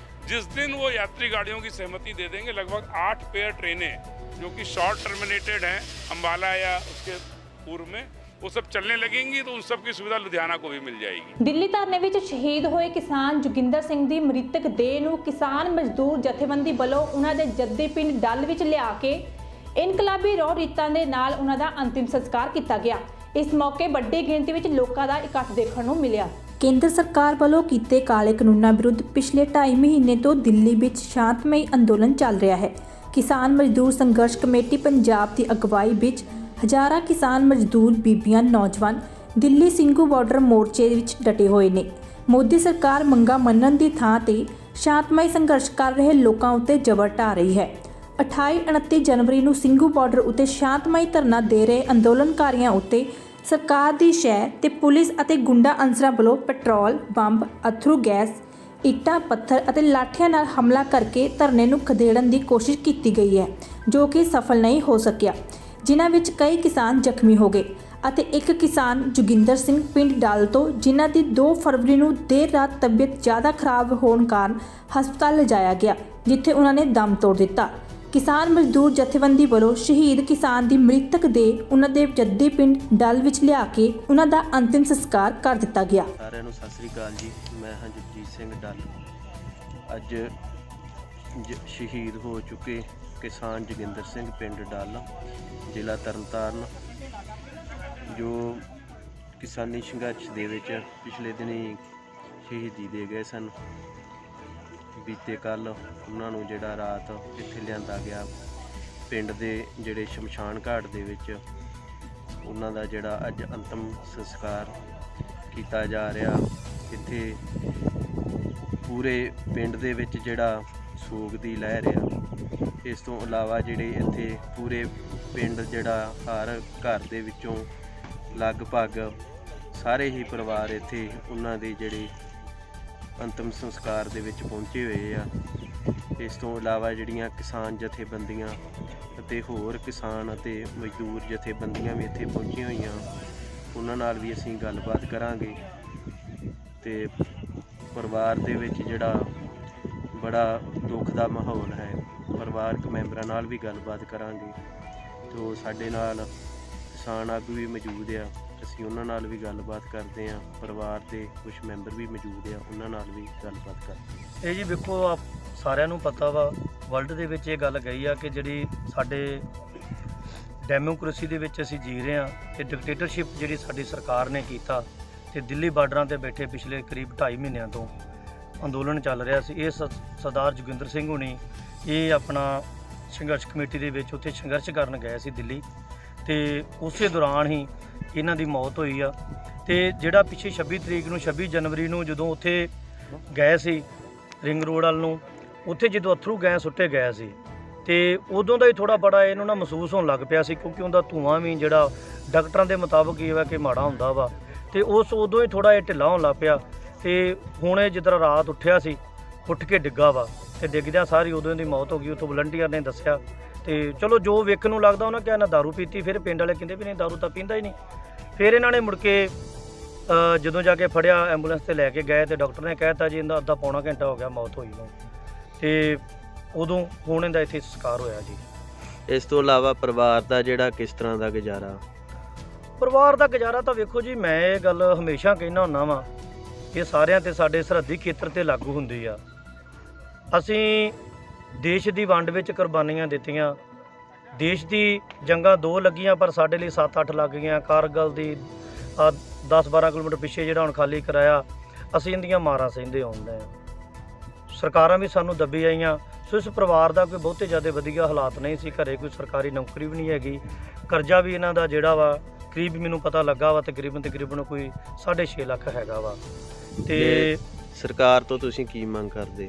Speaker 7: जिस दिन वो यात्री गाड़ियों की सहमति दे देंगे लगभग 8 पेयर ट्रेनें जो कि शॉर्ट टर्मिनेटेड हैं अम्बाला या उसके पूर्व में वो सब चलने लगेंगी तो उन सब की सुविधा लुधियाना को भी मिल जाएगी।
Speaker 1: ਦਿੱਲੀ ਧਰਨੇ ਵਿੱਚ ਸ਼ਹੀਦ ਹੋਏ ਕਿਸਾਨ ਜੋਗਿੰਦਰ ਸਿੰਘ ਦੀ ਮ੍ਰਿਤਕ ਦੇਹ ਨੂੰ ਕਿਸਾਨ ਮਜ਼ਦੂਰ ਜਥੇਬੰਦੀ ਵੱਲੋਂ ਉਹਨਾਂ ਦੇ ਜੱਦੀ ਪਿੰਡ ਡੱਲ ਵਿੱਚ ਲਿਆ ਕੇ ਇਨਕਲਾਬੀ ਰੌ ਰੀਤਾਂ ਦੇ ਨਾਲ ਉਹਨਾਂ ਦਾ ਅੰਤਿਮ ਸੰਸਕਾਰ ਕੀਤਾ ਗਿਆ। ਇਸ ਮੌਕੇ ਵੱਡੀ ਗਿਣਤੀ ਵਿੱਚ ਲੋਕਾਂ ਦਾ ਇਕੱਠ ਦੇਖਣ ਨੂੰ ਮਿਲਿਆ। ਕੇਂਦਰ ਸਰਕਾਰ ਵੱਲੋਂ ਕੀਤੇ ਕਾਲੇ ਕਾਨੂੰਨਾਂ ਵਿਰੁੱਧ ਪਿਛਲੇ 2.5 ਮਹੀਨੇ ਤੋਂ ਦਿੱਲੀ ਵਿੱਚ ਸ਼ਾਂਤਮਈ ਅੰਦੋਲਨ ਚੱਲ ਰਿਹਾ ਹੈ। ਕਿਸਾਨ ਮਜ਼ਦੂਰ ਸੰਘਰਸ਼ ਕਮੇਟੀ ਪੰਜਾਬ ਦੀ ਅਗਵਾਈ ਵਿੱਚ ਹਜ਼ਾਰਾਂ ਕਿਸਾਨ ਮਜ਼ਦੂਰ ਬੀਬੀਆਂ ਨੌਜਵਾਨ ਦਿੱਲੀ ਸਿੰਘੂ ਬਾਰਡਰ ਮੋਰਚੇ ਵਿੱਚ ਡਟੇ ਹੋਏ ਨੇ। ਮੋਦੀ ਸਰਕਾਰ ਮੰਗਾਂ ਮੰਨਣ ਦੀ ਥਾਂ ਤੇ ਸ਼ਾਂਤਮਈ ਸੰਘਰਸ਼ ਕਰ ਰਹੇ ਲੋਕਾਂ ਉੱਤੇ ਜ਼ਬਰ ਢਾ ਰਹੀ ਹੈ। 28-29 ਜਨਵਰੀ ਨੂੰ ਸਿੰਘੂ ਬਾਰਡਰ ਉੱਤੇ ਸ਼ਾਂਤਮਈ ਧਰਨਾ ਦੇ ਰਹੇ ਅੰਦੋਲਨਕਾਰੀਆਂ ਉੱਤੇ ਸਰਕਾਰ ਦੀ ਸ਼ਹਿ ਤੇ ਪੁਲਿਸ ਅਤੇ ਗੁੰਡਾ ਅਨਸਰਾਂ ਵੱਲੋਂ ਪੈਟਰੋਲ, ਬੰਬ, ਅਥਰੂ ਗੈਸ, ਇੱਟਾਂ, ਪੱਥਰ ਅਤੇ ਲਾਠੀਆਂ ਨਾਲ ਹਮਲਾ ਕਰਕੇ ਧਰਨੇ ਨੂੰ ਖਦੇੜਨ ਦੀ ਕੋਸ਼ਿਸ਼ ਕੀਤੀ ਗਈ ਹੈ, ਜੋ ਕਿ ਸਫਲ ਨਹੀਂ ਹੋ ਸਕਿਆ, ਜਿਨ੍ਹਾਂ ਵਿੱਚ ਕਈ ਕਿਸਾਨ ਜ਼ਖਮੀ ਹੋ ਗਏ ਅਤੇ ਇੱਕ ਕਿਸਾਨ ਜੋਗਿੰਦਰ ਸਿੰਘ ਪਿੰਡ ਡੱਲ ਤੋਂ ਜਿਨ੍ਹਾਂ ਦੀ 2 ਫਰਵਰੀ ਨੂੰ ਦੇਰ ਰਾਤ ਤਬੀਅਤ ਜ਼ਿਆਦਾ ਖਰਾਬ ਹੋਣ ਕਾਰਨ ਹਸਪਤਾਲ ਲਿਜਾਇਆ ਗਿਆ, ਜਿੱਥੇ ਉਹਨਾਂ ਨੇ ਦਮ ਤੋੜ ਦਿੱਤਾ। ਕਿਸਾਨ ਮਜ਼ਦੂਰ ਜਥੇਬੰਦੀ ਵੱਲੋਂ ਸ਼ਹੀਦ ਕਿਸਾਨ ਦੀ ਮ੍ਰਿਤਕ ਦੇਹ ਉਹਨਾਂ ਦੇ ਜੱਦੀ ਪਿੰਡ ਡੱਲ ਵਿੱਚ ਲਿਆ ਕੇ ਉਹਨਾਂ ਦਾ ਅੰਤਿਮ ਸੰਸਕਾਰ ਕਰ ਦਿੱਤਾ ਗਿਆ।
Speaker 3: ਸਾਰਿਆਂ ਨੂੰ ਸਤਿ ਸ੍ਰੀ ਅਕਾਲ ਜੀ, ਮੈਂ ਹਾਂ ਜਗਜੀਤ ਸਿੰਘ ਡੱਲ। ਅੱਜ ਸ਼ਹੀਦ ਹੋ ਚੁੱਕੇ ਕਿਸਾਨ ਜੋਗਿੰਦਰ ਸਿੰਘ ਪਿੰਡ ਡੱਲ, ਜ਼ਿਲ੍ਹਾ ਤਰਨਤਾਰਨ, ਜੋ ਕਿਸਾਨੀ ਸੰਘਰਸ਼ ਦੇ ਵਿੱਚ ਪਿਛਲੇ ਦਿਨੀ ਸ਼ਹੀਦੀ ਦੇ ਗਏ ਸਨ। ਬੀਤੇ ਕੱਲ੍ਹ ਉਹਨਾਂ ਨੂੰ ਜਿਹੜਾ ਰਾਤ ਇੱਥੇ ਲਿਆਂਦਾ ਗਿਆ ਪਿੰਡ ਦੇ ਜਿਹੜੇ ਸ਼ਮਸ਼ਾਨ ਘਾਟ ਦੇ ਵਿੱਚ, ਉਹਨਾਂ ਦਾ ਜਿਹੜਾ ਅੱਜ ਅੰਤਮ ਸੰਸਕਾਰ ਕੀਤਾ ਜਾ ਰਿਹਾ। ਇੱਥੇ ਪੂਰੇ ਪਿੰਡ ਦੇ ਵਿੱਚ ਜਿਹੜਾ ਸੋਗ ਦੀ ਲਹਿਰ ਆ। ਇਸ ਤੋਂ ਇਲਾਵਾ ਜਿਹੜੇ ਇੱਥੇ ਪੂਰੇ ਪਿੰਡ ਜਿਹੜਾ ਹਰ ਘਰ ਦੇ ਵਿੱਚੋਂ ਲਗਭਗ ਸਾਰੇ ਹੀ ਪਰਿਵਾਰ ਇੱਥੇ ਉਹਨਾਂ ਦੇ ਜਿਹੜੇ ਅੰਤਮ ਸੰਸਕਾਰ ਦੇ ਵਿੱਚ ਪਹੁੰਚੇ ਹੋਏ ਆ। ਇਸ ਤੋਂ ਇਲਾਵਾ ਜਿਹੜੀਆਂ ਕਿਸਾਨ ਜਥੇਬੰਦੀਆਂ ਅਤੇ ਹੋਰ ਕਿਸਾਨ ਅਤੇ ਮਜ਼ਦੂਰ ਜਥੇਬੰਦੀਆਂ ਵੀ ਇੱਥੇ ਪਹੁੰਚੀਆਂ ਹੋਈਆਂ, ਉਹਨਾਂ ਨਾਲ ਵੀ ਅਸੀਂ ਗੱਲਬਾਤ ਕਰਾਂਗੇ। ਤੇ ਪਰਿਵਾਰ ਦੇ ਵਿੱਚ ਜਿਹੜਾ ਬੜਾ ਦੁੱਖ ਦਾ ਮਾਹੌਲ ਹੈ, ਪਰਿਵਾਰਕ ਮੈਂਬਰਾਂ ਨਾਲ ਵੀ ਗੱਲਬਾਤ ਕਰਾਂਗੇ। ਤੇ ਸਾਡੇ ਨਾਲ ਕਿਸਾਨ ਆਗੂ ਵੀ ਮੌਜੂਦ ਆ, ਅਸੀਂ ਉਹਨਾਂ ਨਾਲ ਵੀ ਗੱਲਬਾਤ ਕਰਦੇ ਹਾਂ। ਪਰਿਵਾਰ ਦੇ ਕੁਝ ਮੈਂਬਰ ਵੀ ਮੌਜੂਦ ਆ, ਉਹਨਾਂ ਨਾਲ ਵੀ ਗੱਲਬਾਤ ਕਰਦੇ ਹਾਂ।
Speaker 8: ਇਹ ਜੀ ਵੇਖੋ, ਆਪ ਸਾਰਿਆਂ ਨੂੰ ਪਤਾ ਵਾ ਵਰਲਡ ਦੇ ਵਿੱਚ ਇਹ ਗੱਲ ਗਈ ਆ ਕਿ ਜਿਹੜੀ ਸਾਡੇ ਡੈਮੋਕ੍ਰੇਸੀ ਦੇ ਵਿੱਚ ਅਸੀਂ ਜੀ ਰਹੇ ਹਾਂ ਤੇ ਡਿਕਟੇਟਰਸ਼ਿਪ ਜਿਹੜੀ ਸਾਡੀ ਸਰਕਾਰ ਨੇ ਕੀਤਾ ਤੇ ਦਿੱਲੀ ਬਾਰਡਰਾਂ ਤੇ ਬੈਠੇ ਪਿਛਲੇ ਕਰੀਬ 2.5 ਮਹੀਨਿਆਂ ਤੋਂ ਅੰਦੋਲਨ ਚੱਲ ਰਿਹਾ ਸੀ। ਇਹ ਸਰਦਾਰ ਜੋਗਿੰਦਰ ਸਿੰਘ ਹੁਣੀ ਇਹ ਆਪਣਾ ਸੰਘਰਸ਼ ਕਮੇਟੀ ਦੇ ਵਿੱਚ ਉੱਥੇ ਸੰਘਰਸ਼ ਕਰਨ ਗਏ ਸੀ ਦਿੱਲੀ, ਤੇ ਉਸੇ ਦੌਰਾਨ ਹੀ ਇਹਨਾਂ ਦੀ ਮੌਤ ਹੋਈ ਆ। ਤੇ ਜਿਹੜਾ ਪਿੱਛੇ 26 ਜਨਵਰੀ ਨੂੰ ਜਦੋਂ ਉੱਥੇ ਗਏ ਸੀ ਰਿੰਗ ਰੋਡ ਵੱਲ ਨੂੰ, ਉੱਥੇ ਜਦੋਂ ਅਥਰੂ ਗੈਸ ਸੁੱਟੇ ਗਏ ਸੀ ਤੇ ਉਦੋਂ ਦਾ ਹੀ ਥੋੜਾ ਬੜਾ ਇਹਨੂੰ ਨਾ ਮਹਿਸੂਸ ਹੋਣ ਲੱਗ ਪਿਆ ਸੀ, ਕਿਉਂਕਿ ਉਹਦਾ ਧੂੰਆਂ ਵੀ ਜਿਹੜਾ ਡਾਕਟਰਾਂ ਦੇ ਮੁਤਾਬਕ ਇਹ ਵਾ ਕਿ ਮਾੜਾ ਹੁੰਦਾ ਵਾ, ਤੇ ਉਦੋਂ ਹੀ ਥੋੜਾ ਇਹ ਢਿੱਲਾ ਹੋਣ ਲੱਗ ਪਿਆ। ਤੇ ਹੁਣ ਇਹ ਜਿੱਦਾਂ ਰਾਤ ਉੱਠਿਆ ਸੀ, ਉੱਠ ਕੇ ਡਿੱਗਾ ਵਾ ਤੇ ਡਿੱਗਦਿਆਂ ਸਾਰੀ ਉਦੋਂ ਦੀ ਮੌਤ ਹੋ ਗਈ। ਉੱਥੋਂ ਵਲੰਟੀਅਰ ਨੇ ਦੱਸਿਆ ਤੇ ਚਲੋ ਜੋ ਵੇਖਣ ਨੂੰ ਲੱਗਦਾ ਉਹਨਾਂ ਕਿਹਾ ਨਾ ਦਾਰੂ ਪੀਤੀ, ਫਿਰ ਪਿੰਡ ਵਾਲੇ ਕਹਿੰਦੇ ਵੀ ਨਹੀਂ ਦਾਰੂ ਤਾਂ ਪੀਂਦਾ ਹੀ ਨਹੀਂ। ਫਿਰ ਇਹਨਾਂ ਨੇ ਮੁੜ ਕੇ ਜਦੋਂ ਜਾ ਕੇ ਫੜਿਆ, ਐਂਬੂਲੈਂਸ ਤੇ ਲੈ ਕੇ ਗਏ ਤੇ ਡਾਕਟਰ ਨੇ ਕਹਿਤਾ ਜੀ ਇਹਦਾ ਅੱਧਾ ਪੌਣਾ ਘੰਟਾ ਹੋ ਗਿਆ ਮੌਤ ਹੋਈ ਨੂੰ, ਤੇ ਉਦੋਂ ਹੁਣ ਇਹਦਾ ਇੱਥੇ ਸੰਸਕਾਰ ਹੋਇਆ ਜੀ।
Speaker 3: ਇਸ ਤੋਂ ਇਲਾਵਾ ਪਰਿਵਾਰ ਦਾ ਜਿਹੜਾ ਕਿਸ ਤਰ੍ਹਾਂ ਦਾ ਗੁਜ਼ਾਰਾ?
Speaker 8: ਪਰਿਵਾਰ ਦਾ ਗੁਜ਼ਾਰਾ ਤਾਂ ਵੇਖੋ ਜੀ, ਮੈਂ ਇਹ ਗੱਲ ਹਮੇਸ਼ਾ ਕਹਿਣਾ ਹੁੰਦਾ ਵਾਂ, ਇਹ ਸਾਰਿਆਂ ਤੇ ਸਾਡੇ ਸਰਹੱਦੀ ਖੇਤਰ ਤੇ ਲਾਗੂ ਹੁੰਦੀ ਆ। ਅਸੀਂ ਦੇਸ਼ ਦੀ ਵੰਡ ਵਿੱਚ ਕੁਰਬਾਨੀਆਂ ਦਿੱਤੀਆਂ, ਦੇਸ਼ ਦੀ ਜੰਗਾਂ 2 ਲੱਗੀਆਂ ਪਰ ਸਾਡੇ ਲਈ 7-8 ਲੱਗ ਗਈਆਂ। ਕਾਰਗਲ ਦੀ 10-12 ਕਿਲੋਮੀਟਰ ਪਿੱਛੇ ਜਿਹੜਾ ਹੁਣ ਖਾਲੀ ਕਰਾਇਆ, ਅਸੀਂ ਇਹਦੀਆਂ ਮਾਰਾਂ ਸਹਿੰਦੇ ਆਉਂਦੇ ਹਾਂ। ਸਰਕਾਰਾਂ ਵੀ ਸਾਨੂੰ ਦੱਬੀ ਆਈਆਂ। ਸੋ ਇਸ ਪਰਿਵਾਰ ਦਾ ਕੋਈ ਬਹੁਤੇ ਜ਼ਿਆਦਾ ਵਧੀਆ ਹਾਲਾਤ ਨਹੀਂ ਸੀ, ਘਰੇ ਕੋਈ ਸਰਕਾਰੀ ਨੌਕਰੀ ਵੀ ਨਹੀਂ ਹੈਗੀ। ਕਰਜ਼ਾ ਵੀ ਇਹਨਾਂ ਦਾ ਜਿਹੜਾ ਵਾ ਕਰੀਬ ਮੈਨੂੰ ਪਤਾ ਲੱਗਾ ਵਾ ਤਕਰੀਬਨ ਕੋਈ 6.5 ਲੱਖ ਹੈਗਾ ਵਾ। ਤੇ
Speaker 3: ਸਰਕਾਰ ਤੋਂ ਤੁਸੀਂ ਕੀ ਮੰਗ ਕਰਦੇ?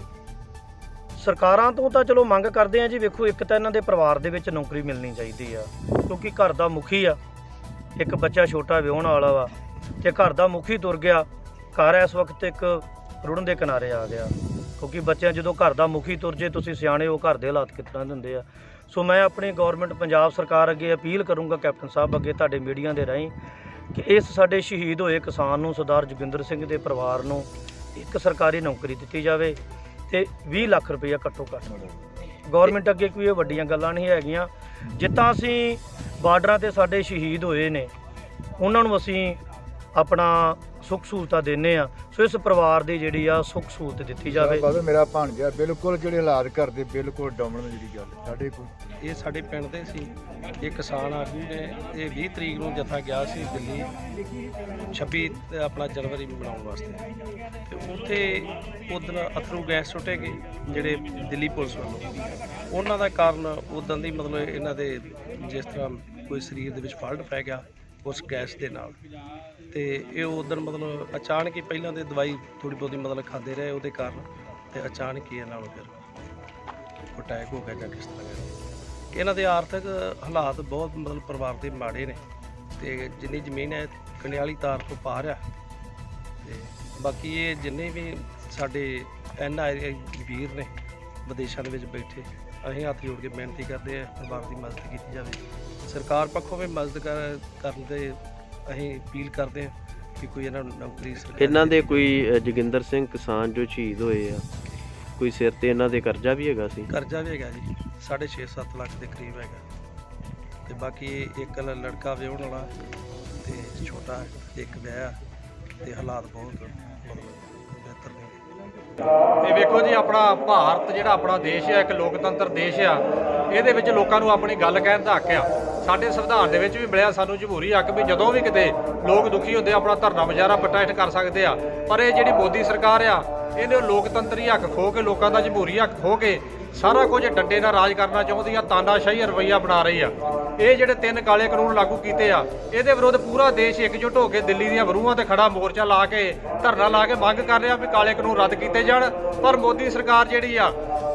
Speaker 8: ਸਰਕਾਰਾਂ ਤੋਂ ਤਾਂ ਚਲੋ ਮੰਗ ਕਰਦੇ ਆ ਜੀ, ਵੇਖੋ ਇੱਕ ਤਾਂ ਇਹਨਾਂ ਦੇ ਪਰਿਵਾਰ ਦੇ ਵਿੱਚ ਨੌਕਰੀ ਮਿਲਣੀ ਚਾਹੀਦੀ ਆ, ਕਿਉਂਕਿ ਘਰ ਦਾ ਮੁਖੀ ਆ, ਇੱਕ ਬੱਚਾ ਛੋਟਾ ਵਿਆਹੁਣ ਵਾਲਾ ਵਾ ਤੇ ਘਰ ਦਾ ਮੁਖੀ ਤੁਰ ਗਿਆ, ਘਰ ਇਸ ਵਕਤ ਇੱਕ ਰੁੜਨ ਦੇ ਕਿਨਾਰੇ ਆ ਗਿਆ। ਕਿਉਂਕਿ ਬੱਚਿਆਂ ਜਦੋਂ ਘਰ ਦਾ ਮੁਖੀ ਤੁਰ ਜੇ, ਤੁਸੀਂ ਸਿਆਣੇ ਹੋ, ਘਰ ਦੇ ਹਾਲਾਤ ਕਿਸ ਤਰ੍ਹਾਂ ਦੇ ਹੁੰਦੇ ਆ। ਸੋ ਮੈਂ ਆਪਣੀ ਗਵਰਨਮੈਂਟ ਪੰਜਾਬ ਸਰਕਾਰ ਅੱਗੇ ਅਪੀਲ ਕਰੂੰਗਾ, ਕੈਪਟਨ ਸਾਹਿਬ ਅੱਗੇ ਤੁਹਾਡੇ ਮੀਡੀਆ ਦੇ ਰਾਹੀਂ, ਕਿ ਇਸ ਸਾਡੇ ਸ਼ਹੀਦ ਹੋਏ ਕਿਸਾਨ ਨੂੰ ਸਰਦਾਰ ਜੋਗਿੰਦਰ ਸਿੰਘ ਦੇ ਪਰਿਵਾਰ ਨੂੰ ਇੱਕ ਸਰਕਾਰੀ ਨੌਕਰੀ ਦਿੱਤੀ ਜਾਵੇ ਤੇ 20 ਲੱਖ ਰੁਪਈਆ ਘੱਟੋ ਘੱਟ। ਗਵਰਨਮੈਂਟ ਅੱਗੇ ਕੋਈ ਇਹ ਵੱਡੀਆਂ ਗੱਲਾਂ ਨਹੀਂ ਹੈਗੀਆਂ। ਜਿੱਦਾਂ ਅਸੀਂ ਬਾਰਡਰਾਂ ਤੇ ਸਾਡੇ ਸ਼ਹੀਦ ਹੋਏ ਨੇ, ਉਹਨਾਂ ਨੂੰ ਅਸੀਂ ਆਪਣਾ ਸੁੱਖ ਸਹੂਲਤਾਂ ਦਿੰਦੇ ਆ। ਸੋ ਇਸ ਪਰਿਵਾਰ ਦੀ ਜਿਹੜੀ ਆ ਸੁੱਖ ਸਹੂਲਤ ਦਿੱਤੀ ਜਾਵੇ।
Speaker 9: ਮੇਰਾ ਭਾਣਜਾ ਬਿਲਕੁਲ ਜਿਹੜੇ ਹਾਲਾਤ ਕਰਦੇ ਬਿਲਕੁਲ ਡਾਉਣ ਦੀ ਜਿਹੜੀ ਗੱਲ ਸਾਡੇ ਕੋਲ।
Speaker 2: ਇਹ ਸਾਡੇ ਪਿੰਡ ਦੇ ਸੀ, ਇਹ ਕਿਸਾਨ ਆਗੂ ਨੇ, ਇਹ 20 ਤਰੀਕ ਨੂੰ ਜਥਾ ਗਿਆ ਸੀ ਦਿੱਲੀ 26 ਆਪਣਾ ਜਨਵਰੀ ਮਨਾਉਣ ਵਾਸਤੇ, ਤੇ ਉੱਥੇ ਉਦੋਂ ਅਥਰੂ ਗੈਸ ਸੁੱਟੇ ਗਏ ਜਿਹੜੇ ਦਿੱਲੀ ਪੁਲਿਸ ਵੱਲੋਂ। ਉਹਨਾਂ ਦਾ ਕਾਰਨ ਉਦੋਂ ਦੀ ਮਤਲਬ ਇਹਨਾਂ ਦੇ ਜਿਸ ਤਰ੍ਹਾਂ ਕੋਈ ਸਰੀਰ ਦੇ ਵਿੱਚ ਫਾਲਟ ਪੈ ਗਿਆ ਉਸ ਗੈਸ ਦੇ ਨਾਲ, ਤੇ ਇਹ ਉਦੋਂ ਮਤਲਬ ਅਚਾਨਕ ਹੀ ਪਹਿਲਾਂ ਦੇ ਦਵਾਈ ਥੋੜ੍ਹੀ ਬਹੁਤੀ ਮਤਲਬ ਖਾਂਦੇ ਰਹੇ ਉਹਦੇ ਕਾਰਨ, ਤੇ ਅਚਾਨਕ ਹੀ ਇਹਨਾਂ ਨੂੰ ਫਿਰ ਅਟੈਕ ਹੋ ਗਿਆ ਜਾਂ ਕਿਸ ਤਰ੍ਹਾਂ ਗਿਆ। ਇਹਨਾਂ ਦੇ ਆਰਥਿਕ ਹਾਲਾਤ ਬਹੁਤ ਮਤਲਬ ਪਰਿਵਾਰ ਦੇ ਮਾੜੇ ਨੇ, ਤੇ ਜਿੰਨੀ ਜ਼ਮੀਨ ਹੈ ਕੰਡਿਆਲੀ ਤਾਰ ਤੋਂ ਪਾਰ ਆ। ਤੇ ਬਾਕੀ ਇਹ ਜਿੰਨੇ ਵੀ ਸਾਡੇ NRI ਵੀਰ ਨੇ ਵਿਦੇਸ਼ਾਂ ਦੇ ਵਿੱਚ ਬੈਠੇ, ਅਸੀਂ ਹੱਥ ਜੋੜ ਕੇ ਬੇਨਤੀ ਕਰਦੇ ਹਾਂ ਪਰਿਵਾਰ ਦੀ ਮਦਦ ਕੀਤੀ ਜਾਵੇ। ਸਰਕਾਰ ਪੱਖੋਂ ਵੀ ਮਦਦ ਕਰਨ ਦੇ ਅਸੀਂ ਅਪੀਲ ਕਰਦੇ ਹਾਂ ਕਿ ਕੋਈ ਇਹਨਾਂ ਨੂੰ ਨੌਕਰੀ।
Speaker 3: ਇਹਨਾਂ ਦੇ ਕੋਈ ਜੋਗਿੰਦਰ ਸਿੰਘ ਕਿਸਾਨ ਜੋ ਸ਼ਹੀਦ ਹੋਏ ਆ, ਕੋਈ ਸਿਰ ਤੇ ਇਹਨਾਂ ਦੇ ਕਰਜ਼ਾ ਵੀ ਹੈਗਾ ਸੀ?
Speaker 2: ਕਰਜ਼ਾ ਵੀ ਹੈਗਾ ਜੀ, 6.5-7 ਲੱਖ ਦੇ ਕਰੀਬ ਹੈਗਾ। ਤੇ ਬਾਕੀ ਇੱਕ ਲੜਕਾ ਵਿਆਹੁਣ ਵਾਲਾ ਤੇ ਛੋਟਾ ਇੱਕ ਵਿਆਹ, ਤੇ ਹਾਲਾਤ ਬਹੁਤ ਬਿਹਤਰ ਨੇ।
Speaker 10: ਤੇ ਵੇਖੋ ਜੀ, ਆਪਣਾ ਭਾਰਤ ਜਿਹੜਾ ਆਪਣਾ ਦੇਸ਼ ਆ, ਇੱਕ ਲੋਕਤੰਤਰ ਦੇਸ਼ ਆ, ਇਹਦੇ ਵਿੱਚ ਲੋਕਾਂ ਨੂੰ ਆਪਣੀ ਗੱਲ ਕਹਿਣ ਦਾ ਹੱਕ ਆ। ਸਾਡੇ ਸੰਵਿਧਾਨ ਦੇ ਵਿੱਚ ਵੀ ਮਿਲਿਆ ਸਾਨੂੰ ਜਮਹੂਰੀ ਹੱਕ ਵੀ ਜਦੋਂ ਵੀ ਕਿਤੇ ਲੋਕ ਦੁਖੀ ਹੁੰਦੇ ਆਪਣਾ ਧਰਨਾ ਮੁਜ਼ਾਹਰਾ ਪ੍ਰੋਟੈਸਟ ਕਰ ਸਕਦੇ ਆ। ਪਰ ਇਹ ਜਿਹੜੀ ਮੋਦੀ ਸਰਕਾਰ ਆ, ਇਹਨੇ ਲੋਕਤੰਤਰੀ ਹੱਕ ਖੋ ਕੇ, ਲੋਕਾਂ ਦਾ ਜਮਹੂਰੀ ਹੱਕ ਖੋ ਕੇ ਸਾਰਾ ਕੁਝ ਡੰਡੇ ਨਾਲ ਰਾਜ ਕਰਨਾ ਚਾਹੁੰਦੀ ਆ, ਤਾਨਾਸ਼ਾਹੀ ਰਵੱਈਆ ਬਣਾ ਰਹੀ ਆ। ਇਹ ਜਿਹੜੇ 3 ਕਾਲੇ ਕਾਨੂੰਨ ਲਾਗੂ ਕੀਤੇ ਆ, ਇਹਦੇ ਵਿਰੁੱਧ ਪੂਰਾ ਦੇਸ਼ ਇਕਜੁੱਟ ਹੋ ਕੇ ਦਿੱਲੀ ਦੀਆਂ ਬਰੂਹਾਂ ਤੇ ਖੜਾ ਮੋਰਚਾ ਲਾ ਕੇ ਧਰਨਾ ਲਾ ਕੇ ਮੰਗ ਕਰ ਰਿਹਾ ਵੀ ਕਾਲੇ ਕਾਨੂੰਨ ਰੱਦ ਕੀਤੇ ਜਾਣ। ਪਰ ਮੋਦੀ ਸਰਕਾਰ ਜਿਹੜੀ ਆ,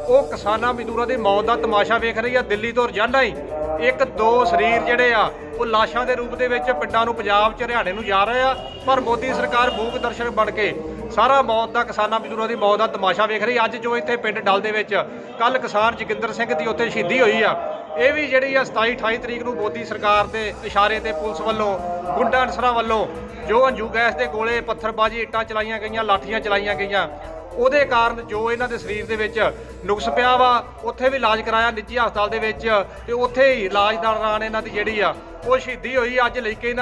Speaker 10: ਉਹ ਕਿਸਾਨਾਂ ਮਜ਼ਦੂਰਾਂ ਦੀ ਮੌਤ ਦਾ ਤਮਾਸ਼ਾ ਵੇਖ ਰਹੀ ਆ। ਦਿੱਲੀ ਤੋਂ ਰੋਜ਼ਾਨਾ ਹੀ 1-2 ਸਰੀਰ ਜਿਹੜੇ ਆ ਉਹ ਲਾਸ਼ਾਂ ਦੇ ਰੂਪ ਦੇ ਵਿੱਚ ਪਿੰਡਾਂ ਨੂੰ, ਪੰਜਾਬ 'ਚ, ਹਰਿਆਣੇ ਨੂੰ ਜਾ ਰਹੇ ਆ। ਪਰ ਮੋਦੀ ਸਰਕਾਰ ਮੂਕ ਦਰਸ਼ਕ ਬਣ ਕੇ ਸਾਰਾ ਮੌਤ ਦਾ, ਕਿਸਾਨਾਂ ਮਜ਼ਦੂਰਾਂ ਦੀ ਮੌਤ ਦਾ ਤਮਾਸ਼ਾ ਵੇਖ ਰਹੀ। ਅੱਜ ਜੋ ਇੱਥੇ ਪਿੰਡ ਡੱਲ ਦੇ ਵਿੱਚ ਕੱਲ ਕਿਸਾਨ ਜੋਗਿੰਦਰ ਸਿੰਘ ਦੀ ਉੱਥੇ ਸ਼ਹੀਦੀ ਹੋਈ ਆ, ਇਹ ਵੀ ਜਿਹੜੀ ਆ 27-28 ਤਰੀਕ ਨੂੰ ਮੋਦੀ ਸਰਕਾਰ ਦੇ ਇਸ਼ਾਰੇ ਤੇ ਪੁਲਿਸ ਵੱਲੋਂ, ਗੁੰਡਾ ਅਨਸਰਾਂ ਵੱਲੋਂ ਜੋ ਹੰਝੂ ਗੈਸ ਦੇ ਗੋਲੇ, ਪੱਥਰਬਾਜ਼ੀ, ਇੱਟਾਂ ਚਲਾਈਆਂ ਗਈਆਂ, ਲਾਠੀਆਂ ਚਲਾਈਆਂ ਗਈਆਂ, ਉਹਦੇ ਕਾਰਨ ਜੋ ਇਹਨਾਂ ਦੇ ਸਰੀਰ ਦੇ ਵਿੱਚ ਨੁਕਸ ਪਿਆ ਵਾ। ਉੱਥੇ ਵੀ ਇਲਾਜ ਕਰਾਇਆ ਨਿੱਜੀ ਹਸਪਤਾਲ ਦੇ ਵਿੱਚ, ਤੇ ਉੱਥੇ ਹੀ ਇਲਾਜ ਦੌਰਾਨ ਇਹਨਾਂ ਦੀ ਜਿਹੜੀ ਆ ਉਹ ਸ਼ਹੀਦੀ ਹੋਈ। ਅੱਜ ਲੈ ਕੇ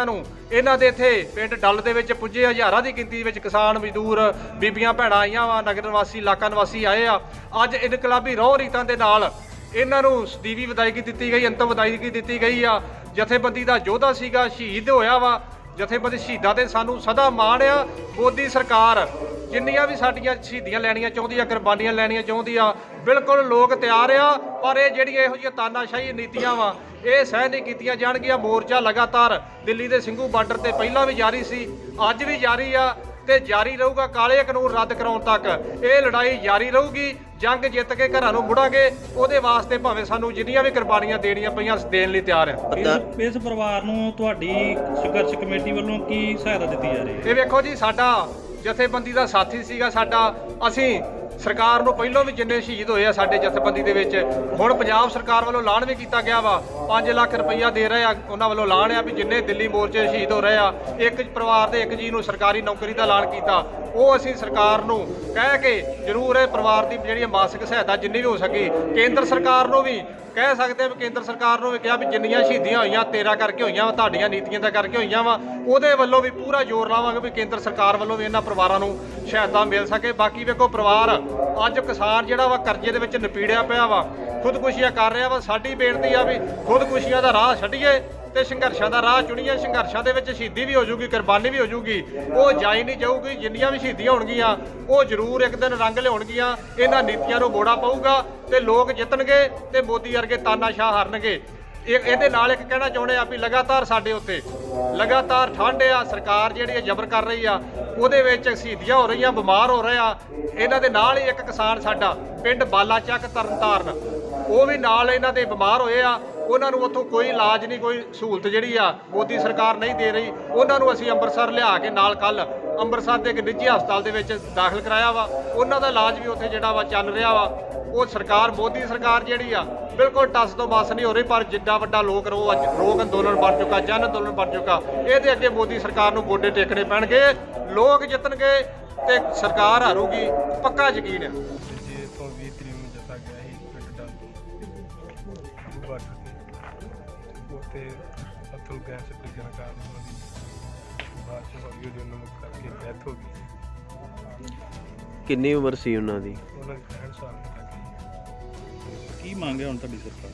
Speaker 10: ਇਹਨਾਂ ਦੇ ਇੱਥੇ ਪਿੰਡ ਡੱਲ ਦੇ ਵਿੱਚ ਪੁੱਜੇ ਹਜ਼ਾਰਾਂ ਦੀ ਗਿਣਤੀ ਵਿੱਚ ਕਿਸਾਨ ਮਜ਼ਦੂਰ, ਬੀਬੀਆਂ ਭੈਣਾਂ ਆਈਆਂ ਵਾ, ਨਗਰ ਨਿਵਾਸੀ, ਇਲਾਕਾ ਨਿਵਾਸੀ ਆਏ ਆ। ਅੱਜ ਇਨਕਲਾਬੀ ਰਹੁ ਰੀਤਾਂ ਦੇ ਨਾਲ ਇਹਨਾਂ ਨੂੰ ਸਦੀਵੀ ਵਿਦਾਇਗੀ ਦਿੱਤੀ ਗਈ, ਅੰਤਮ ਵਿਦਾਇਗੀ ਦਿੱਤੀ ਗਈ ਆ। ਜਥੇਬੰਦੀ ਦਾ ਯੋਧਾ ਸੀਗਾ, ਸ਼ਹੀਦ ਹੋਇਆ ਵਾ। ਜਥੇਬੰਦੀ ਸ਼ਹੀਦਾਂ ਤੇ ਸਾਨੂੰ ਸਦਾ ਮਾਣ ਆ। ਮੋਦੀ ਸਰਕਾਰ ਜਿੰਨੀਆਂ ਵੀ ਸਾਡੀਆਂ ਸ਼ਹੀਦੀਆਂ ਲੈਣੀਆਂ ਚਾਹੁੰਦੀ ਆ, ਕੁਰਬਾਨੀਆਂ ਲੈਣੀਆਂ ਚਾਹੁੰਦੀ ਆ, ਬਿਲਕੁਲ ਲੋਕ ਤਿਆਰ ਆ। ਪਰ ਇਹ ਜਿਹੜੀਆਂ ਇਹੋ ਜਿਹੀਆਂ ਤਾਨਾਸ਼ਾਹੀ ਨੀਤੀਆਂ ਵਾ, ਇਹ ਸਹਿ ਨਹੀਂ ਕੀਤੀਆਂ ਜਾਣਗੀਆਂ। ਮੋਰਚਾ ਲਗਾਤਾਰ ਦਿੱਲੀ ਦੇ ਸਿੰਘੂ ਬਾਰਡਰ ਤੇ ਪਹਿਲਾਂ ਵੀ ਜਾਰੀ ਸੀ, ਅੱਜ ਵੀ ਜਾਰੀ ਆ ਤੇ ਜਾਰੀ ਰਹੂਗਾ। ਕਾਲੇ ਕਾਨੂੰਨ ਰੱਦ ਕਰਾਉਣ ਤੱਕ ਇਹ ਲੜਾਈ ਜਾਰੀ ਰਹੂਗੀ। ਜੰਗ ਜਿੱਤ ਕੇ ਘਰਾਂ ਨੂੰ ਮੁੜਾਂਗੇ, ਉਹਦੇ ਵਾਸਤੇ ਭਾਵੇਂ ਸਾਨੂੰ ਜਿੰਨੀਆਂ ਵੀ ਕੁਰਬਾਨੀਆਂ ਦੇਣੀਆਂ ਪਈਆਂ ਦੇਣ ਲਈ ਤਿਆਰ ਆ।
Speaker 11: ਇਸ ਪਰਿਵਾਰ ਨੂੰ ਤੁਹਾਡੀ ਸੰਘਰਸ਼ ਕਮੇਟੀ ਵੱਲੋਂ ਕੀ ਸਹਾਇਤਾ ਦਿੱਤੀ ਜਾ ਰਹੀ ਹੈ?
Speaker 10: ਇਹ ਵੇਖੋ ਜੀ, ਸਾਡਾ ਜਥੇਬੰਦੀ ਦਾ ਸਾਥੀ ਸੀਗਾ ਸਾਡਾ। ਅਸੀਂ ਸਰਕਾਰ ਨੂੰ ਪਹਿਲਾਂ ਵੀ ਜਿੰਨੇ ਸ਼ਹੀਦ ਹੋਏ ਆ ਸਾਡੇ ਜਥੇਬੰਦੀ ਦੇ ਵਿੱਚ, ਹੁਣ ਪੰਜਾਬ ਸਰਕਾਰ ਵੱਲੋਂ ਐਲਾਨ ਵੀ ਕੀਤਾ ਗਿਆ ਵਾ, 5 ਲੱਖ ਰੁਪਈਆ ਦੇ ਰਹੇ ਆ। ਉਹਨਾਂ ਵੱਲੋਂ ਐਲਾਨ ਆ ਵੀ ਜਿੰਨੇ ਦਿੱਲੀ ਮੋਰਚੇ ਸ਼ਹੀਦ ਹੋ ਰਹੇ ਆ, ਇੱਕ ਪਰਿਵਾਰ ਦੇ ਇੱਕ ਜੀ ਨੂੰ ਸਰਕਾਰੀ ਨੌਕਰੀ ਦਾ ਐਲਾਨ ਕੀਤਾ। ਉਹ ਅਸੀਂ ਸਰਕਾਰ ਨੂੰ ਕਹਿ ਕੇ ਜ਼ਰੂਰ ਇਹ ਪਰਿਵਾਰ ਦੀ ਜਿਹੜੀ ਮਾਸਿਕ ਸਹਾਇਤਾ ਜਿੰਨੀ ਵੀ ਹੋ ਸਕੀ, ਕੇਂਦਰ ਸਰਕਾਰ ਨੂੰ ਵੀ ਕਹਿ ਸਕਦੇ ਆ ਵੀ ਕੇਂਦਰ ਸਰਕਾਰ ਨੂੰ ਵੀ ਕਿਹਾ ਵੀ ਜਿੰਨੀਆਂ ਸ਼ਹੀਦੀਆਂ ਹੋਈਆਂ ਤੇਰਾ ਕਰਕੇ ਹੋਈਆਂ ਵਾ, ਤੁਹਾਡੀਆਂ ਨੀਤੀਆਂ ਦਾ ਕਰਕੇ ਹੋਈਆਂ ਵਾ, ਉਹਦੇ ਵੱਲੋਂ ਵੀ ਪੂਰਾ ਜ਼ੋਰ ਲਾਵਾਂਗੇ ਵੀ ਕੇਂਦਰ ਸਰਕਾਰ ਵੱਲੋਂ ਵੀ ਇਹਨਾਂ ਪਰਿਵਾਰਾਂ ਨੂੰ ਸਹਾਇਤਾ ਮਿਲ ਸਕੇ। ਬਾਕੀ ਵੇਖੋ, ਪਰਿਵਾਰ ਅੱਜ ਕਿਸਾਨ ਜਿਹੜਾ ਵਾ ਕਰਜ਼ੇ ਦੇ ਵਿੱਚ ਨਪੀੜਿਆ ਪਿਆ ਵਾ, ਖੁਦਕੁਸ਼ੀਆਂ ਕਰ ਰਿਹਾ ਵਾ। ਸਾਡੀ ਬੇਨਤੀ ਆ ਵੀ ਖੁਦਕੁਸ਼ੀਆਂ ਦਾ ਰਾਹ ਛੱਡੀਏ ਤੇ ਸੰਘਰਸ਼ਾਂ ਦਾ ਰਾਹ ਚੁਣੀਏ। ਸੰਘਰਸ਼ਾਂ ਦੇ ਵਿੱਚ ਸ਼ਹੀਦੀ ਵੀ ਹੋ ਜੂਗੀ, ਕੁਰਬਾਨੀ ਵੀ ਹੋ ਜੂਗੀ, ਉਹ ਜਾਈ ਨਹੀਂ ਜਾਊਗੀ। ਜਿੰਨੀਆਂ ਵੀ ਸ਼ਹੀਦੀਆਂ ਹੋਣਗੀਆਂ ਉਹ ਜ਼ਰੂਰ ਇੱਕ ਦਿਨ ਰੰਗ ਲਿਆਉਣਗੀਆਂ। ਇਹਨਾਂ ਨੀਤੀਆਂ ਨੂੰ ਮੋੜਾ ਪਊਗਾ ਤੇ ਲੋਕ ਜਿੱਤਣਗੇ ਤੇ ਮੋਦੀ ਵਰਗੇ ਤਾਨਾਸ਼ਾਹ ਹਾਰਨਗੇ। ਇਹਦੇ ਨਾਲ ਇੱਕ ਕਹਿਣਾ ਚਾਹੁੰਦੇ ਆ ਵੀ ਲਗਾਤਾਰ ਸਾਡੇ ਉੱਤੇ ਲਗਾਤਾਰ ਠੰਡ ਆ, ਸਰਕਾਰ ਜਿਹੜੀ ਜ਼ਬਰ ਕਰ ਰਹੀ ਆ, ਉਹਦੇ ਵਿੱਚ ਸ਼ਹੀਦੀਆਂ ਹੋ ਰਹੀਆਂ, ਬਿਮਾਰ ਹੋ ਰਹੇ ਆ। ਇਹਨਾਂ ਦੇ ਨਾਲ ਹੀ ਇੱਕ ਕਿਸਾਨ ਸਾਡਾ ਪਿੰਡ ਬਾਲਾਚੱਕ ਤਰਨਤਾਰਨ, ਉਹ ਵੀ ਨਾਲ ਇਹਨਾਂ ਦੇ ਬਿਮਾਰ ਹੋਏ ਆ। ਉਹਨਾਂ ਨੂੰ ਉੱਥੋਂ ਕੋਈ ਇਲਾਜ ਨਹੀਂ, ਕੋਈ ਸਹੂਲਤ ਜਿਹੜੀ ਆ ਮੋਦੀ ਸਰਕਾਰ ਨਹੀਂ ਦੇ ਰਹੀ। ਉਹਨਾਂ ਨੂੰ ਅਸੀਂ ਅੰਮ੍ਰਿਤਸਰ ਲਿਆ ਕੇ ਨਾਲ ਕੱਲ ਅੰਮ੍ਰਿਤਸਰ ਦੇ ਇੱਕ ਨਿੱਜੀ ਹਸਪਤਾਲ ਦੇ ਵਿੱਚ ਦਾਖਲ ਕਰਾਇਆ ਵਾ। ਉਹਨਾਂ ਦਾ ਇਲਾਜ ਵੀ ਉੱਥੇ ਜਿਹੜਾ ਵਾ ਚੱਲ ਰਿਹਾ ਵਾ। ਉਹ ਸਰਕਾਰ, ਮੋਦੀ ਸਰਕਾਰ ਜਿਹੜੀ ਆ ਬਿਲਕੁਲ ਟਸ ਤੋਂ ਮਸ ਨਹੀਂ ਹੋ ਰਹੀ। ਪਰ ਜਿੱਡਾ ਵੱਡਾ ਲੋਕ ਅੰਦੋਲਨ ਬਣ ਚੁੱਕਾ, ਜਨ ਅੰਦੋਲਨ ਬਣ ਚੁੱਕਾ, ਇਹਦੇ ਅੱਗੇ ਮੋਦੀ ਸਰਕਾਰ ਨੂੰ ਗੋਡੇ ਟੇਕਣੇ ਪੈਣਗੇ। ਲੋਕ ਜਿੱਤਣਗੇ ਤੇ ਸਰਕਾਰ ਹਾਰੂਗੀ, ਪੱਕਾ ਯਕੀਨ ਹੈ।
Speaker 12: ਜੇ ਤੋਂ 20 ਤਰੀਕ ਨੂੰ ਜਥਾ ਗਿਆ ਸੀ ਪਿੰਡ ਡੱਲ ਤੋਂ ਬਾਰਡਰ ਤੇ, ਉੱਥੇ ਅਤਲ ਗੈਸ ਲੱਗਣ ਕਾਰਨ ਉਹਨਾਂ ਦੀ ਬਾਅਦ ਚ ਹੌਲੀ ਹੌਲੀ ਉਹਨਾਂ ਨੂੰ ਕਰਕੇ ਡੈਥ ਹੋ ਗਈ।
Speaker 3: ਕਿੰਨੀ ਉਮਰ ਸੀ ਉਹਨਾਂ ਦੀ?
Speaker 12: ਉਹਨਾਂ ਦੀ 65 ਸਾਲ ਦੀ ਲੱਗੀ।
Speaker 11: ਕੀ ਮੰਗਿਆ ਹੁਣ ਤੁਹਾਡੀ ਸਰਕਾਰ?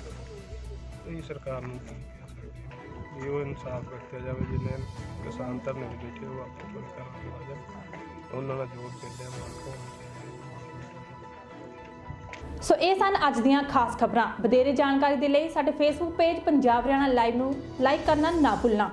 Speaker 12: ਇਹ ਸਰਕਾਰ ਨੂੰ ਕੀ ਕਹਿ ਸਕਦੇ ਵੀ ਉਹ ਇਨਸਾਫ ਰੱਖਿਆ ਜਾਵੇ। ਜਿੰਨੇ ਕਿਸਾਨ ਧਰਨੇ ਦੇ ਬੈਠੇ ਉਹ ਆਪੇ ਕੋਈ ਕਰਨ ਆ ਜਾਣ, ਉਹਨਾਂ ਨਾਲ ਜੋੜ ਦਿੰਦੇ ਆ।
Speaker 1: ਸੋ ਇਹ ਸਨ ਅੱਜ ਦੀਆਂ ਖਾਸ ਖਬਰਾਂ। ਵਧੇਰੇ ਜਾਣਕਾਰੀ ਦੇ ਲਈ ਸਾਡੇ Facebook page Punjab Haryana live ਨੂੰ ਲਾਈਕ ਕਰਨਾ ਨਾ ਭੁੱਲਣਾ।